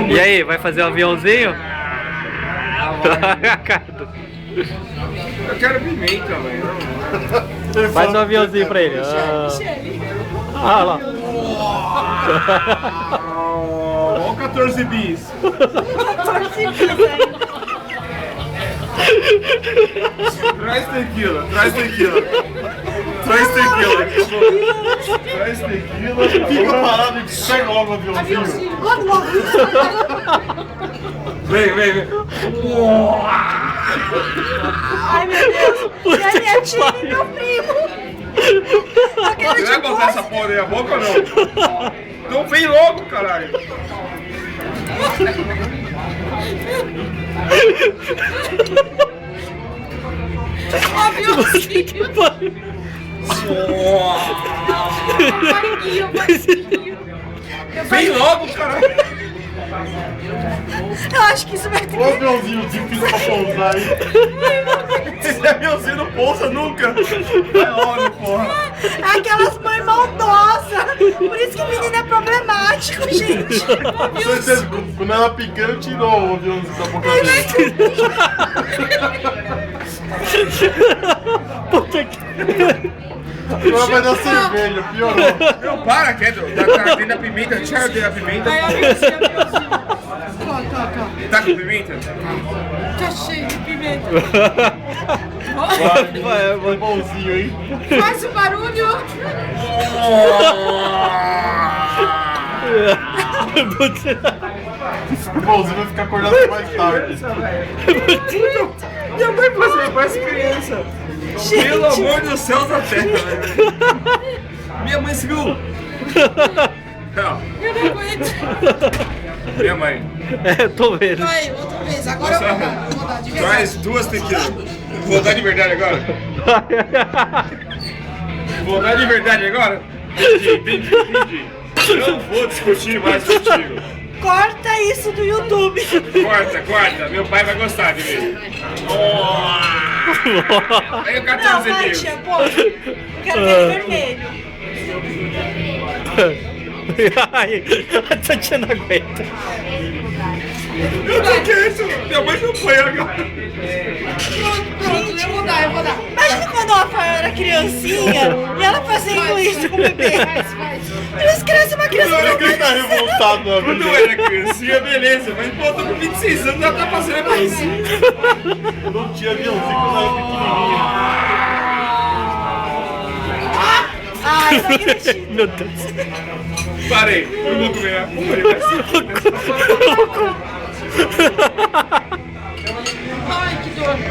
E aí, vai fazer um aviãozinho? Eu quero pimenta, velho. Faz um aviãozinho pra ele. Ah lá. Olha o 14 bis. 14 bis ainda. Traz tequila, traz tequila. Traz tequila. Traz tequila. Fica parado e pega logo o aviãozinho. Logo. Vem. Ai, meu Deus. E a minha tia e meu primo. Você vai botar essa porra aí na boca ou não? Então vem logo, caralho. Aviãozinho. Vem logo, caralho. Eu acho que isso vai ter Ô aviãozinho difícil pra pousar aí. Esse aviãozinho não pousa nunca. Vai logo, porra. aquelas mães maldosas. Por isso que o menino é problemático, gente. Certeza, quando ela pequena, tirou o aviãozinho da boca dele. Agora vai dar cerveja, piorou. Não, para, quieto. Tá dentro da pimenta, tira dentro da pimenta. Tá com pimenta? Tá cheio de pimenta. Vai, bonzinho, hein? Faz o barulho. O bonzinho vai ficar acordado mais tarde. Minha mãe parece criança. Gente. Pelo amor do céu da terra, velho. Minha mãe se viu. Não. Eu não aguento. Minha mãe. É, tô vendo. Vai, outra vez. Agora eu vou dar de verdade. Traz 2 tequilas. Vou dar de verdade agora? Vou dar de verdade agora? Entendi. Não vou discutir mais contigo. Corta isso do YouTube. Corta. Meu pai vai gostar de mim. Aí o Não, 14 vai, mil. tia, pô. Quero ver vermelho. Ai, a tia não aguenta. Eu tô quieto. Minha mãe não foi agora. Pronto, eu vou dar. Imagina quando a Rafael era criancinha e ela fazendo isso com o bebê. Eles crescem uma criança. Olha que ele tá revoltado, né? Quando eu era criancinha, beleza. Mas pô, tô com 26 anos, ela tá fazendo aviãozinho. Eu não tinha aviãozinho quando eu era pequenininha. Ai, não acredito. Meu Deus. Parei, eu vou comer a porra.